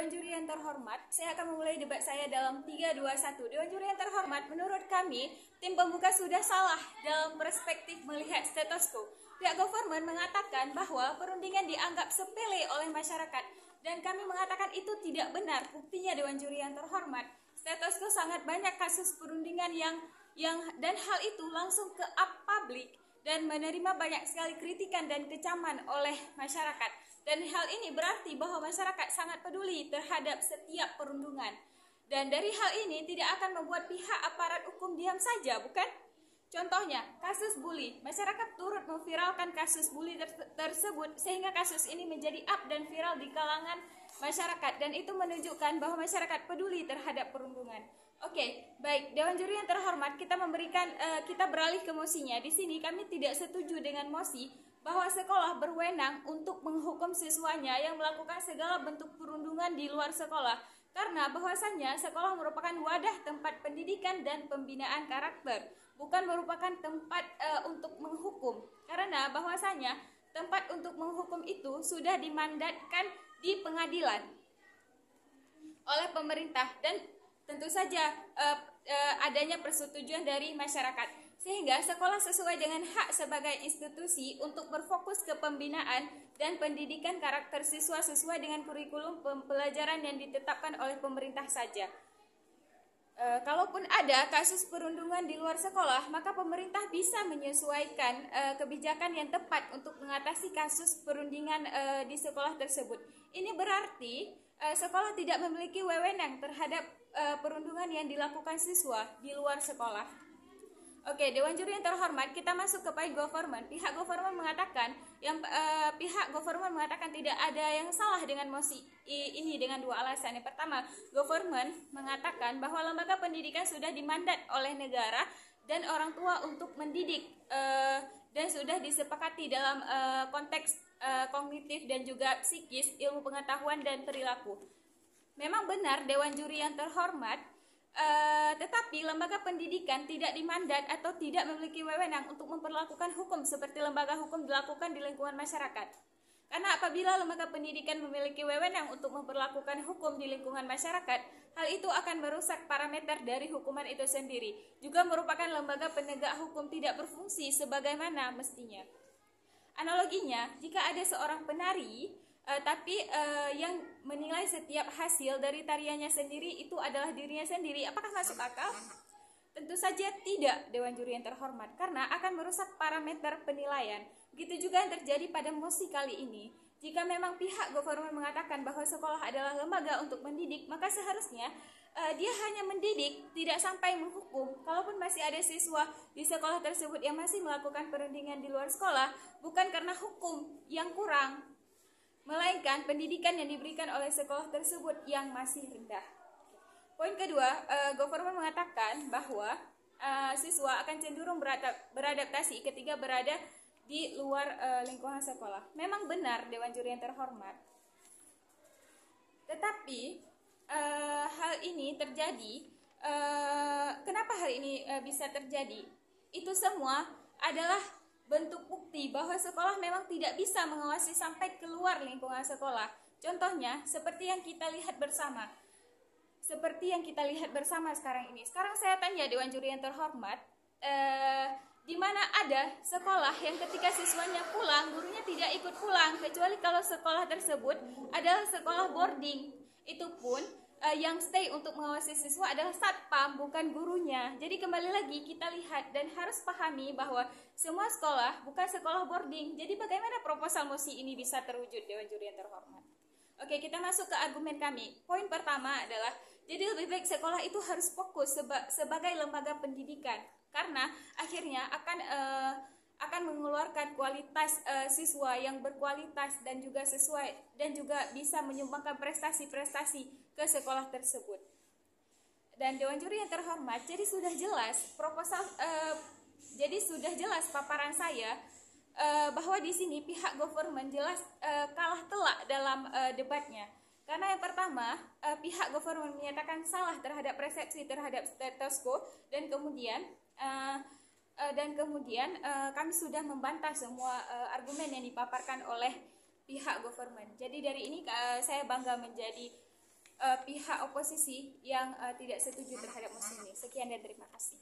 Dewan Juri yang terhormat, saya akan memulai debat saya dalam 3, 2, 1. Dewan Juri yang terhormat, menurut kami, tim pembuka sudah salah dalam perspektif melihat stetoskop. Pihak government mengatakan bahwa perundingan dianggap sepele oleh masyarakat, dan kami mengatakan itu tidak benar. Buktinya Dewan Juri yang terhormat, stetoskop sangat banyak kasus perundingan dan hal itu langsung ke publik dan menerima banyak sekali kritikan dan kecaman oleh masyarakat. Dan hal ini berarti bahwa masyarakat sangat peduli terhadap setiap perundungan. Dan dari hal ini tidak akan membuat pihak aparat hukum diam saja, bukan? Contohnya, kasus bully. Masyarakat turut memviralkan kasus bully tersebut sehingga kasus ini menjadi up dan viral di kalangan masyarakat. Dan itu menunjukkan bahwa masyarakat peduli terhadap perundungan. Oke, baik. Dewan Juri yang terhormat, kita beralih ke mosinya. Di sini kami tidak setuju dengan mosi bahwa sekolah berwenang untuk menghukum siswanya yang melakukan segala bentuk perundungan di luar sekolah, karena bahwasannya sekolah merupakan wadah tempat pendidikan dan pembinaan karakter, bukan merupakan tempat untuk menghukum, karena bahwasannya tempat untuk menghukum itu sudah dimandatkan di pengadilan oleh pemerintah dan tentu saja adanya persetujuan dari masyarakat. Sehingga sekolah sesuai dengan hak sebagai institusi untuk berfokus ke pembinaan dan pendidikan karakter siswa sesuai dengan kurikulum pembelajaran yang ditetapkan oleh pemerintah saja. Kalaupun ada kasus perundungan di luar sekolah, maka pemerintah bisa menyesuaikan kebijakan yang tepat untuk mengatasi kasus perundingan di sekolah tersebut. Ini berarti sekolah tidak memiliki wewenang terhadap perundungan yang dilakukan siswa di luar sekolah. Oke, Dewan Juri yang terhormat, kita masuk ke pihak government. Pihak government mengatakan tidak ada yang salah dengan mosi ini dengan dua alasan. Yang pertama, government mengatakan bahwa lembaga pendidikan sudah dimandat oleh negara dan orang tua untuk mendidik dan sudah disepakati dalam konteks kognitif dan juga psikis, ilmu pengetahuan dan perilaku. Memang benar Dewan Juri yang terhormat, tetapi lembaga pendidikan tidak dimandat atau tidak memiliki wewenang untuk memperlakukan hukum seperti lembaga hukum dilakukan di lingkungan masyarakat. Karena apabila lembaga pendidikan memiliki wewenang untuk memperlakukan hukum di lingkungan masyarakat, hal itu akan merusak parameter dari hukuman itu sendiri. Juga merupakan lembaga penegak hukum tidak berfungsi sebagaimana mestinya. Analoginya, jika ada seorang penari tapi yang menilai setiap hasil dari tariannya sendiri itu adalah dirinya sendiri, apakah masuk akal? Tentu saja tidak, Dewan Juri yang terhormat, karena akan merusak parameter penilaian. Begitu juga yang terjadi pada mosi kali ini. Jika memang pihak government mengatakan bahwa sekolah adalah lembaga untuk mendidik, maka seharusnya dia hanya mendidik, tidak sampai menghukum. Kalaupun masih ada siswa di sekolah tersebut yang masih melakukan perundingan di luar sekolah, bukan karena hukum yang kurang, melainkan pendidikan yang diberikan oleh sekolah tersebut yang masih rendah. Poin kedua, government mengatakan bahwa siswa akan cenderung beradaptasi ketika berada di luar lingkungan sekolah. Memang benar, Dewan Juri yang terhormat. Tetapi hal ini terjadi, kenapa hal ini bisa terjadi? Itu semua adalah bentuk bukti bahwa sekolah memang tidak bisa mengawasi sampai keluar lingkungan sekolah. Contohnya, seperti yang kita lihat bersama. Sekarang ini. Sekarang saya tanya Dewan Juri yang terhormat, di mana ada sekolah yang ketika siswanya pulang, gurunya tidak ikut pulang, kecuali kalau sekolah tersebut adalah sekolah boarding. Itu pun yang stay untuk mengawasi siswa adalah satpam, bukan gurunya. Jadi kembali lagi kita lihat dan harus pahami bahwa semua sekolah bukan sekolah boarding. Jadi bagaimana proposal mosi ini bisa terwujud, Dewan Juri yang terhormat? Oke, kita masuk ke argumen kami. Poin pertama adalah, jadi lebih baik sekolah itu harus fokus sebagai lembaga pendidikan, karena akhirnya akan mengeluarkan kualitas siswa yang berkualitas dan juga sesuai dan juga bisa menyumbangkan prestasi-prestasi ke sekolah tersebut. Dan Dewan Juri yang terhormat, jadi sudah jelas paparan saya bahwa di sini pihak government jelas kalah telak dalam debatnya. Karena yang pertama, pihak government menyatakan salah terhadap persepsi terhadap stetoskop dan kemudian kami sudah membantah semua argumen yang dipaparkan oleh pihak government. Jadi dari ini saya bangga menjadi pihak oposisi yang tidak setuju terhadap mosi ini. Sekian dan terima kasih.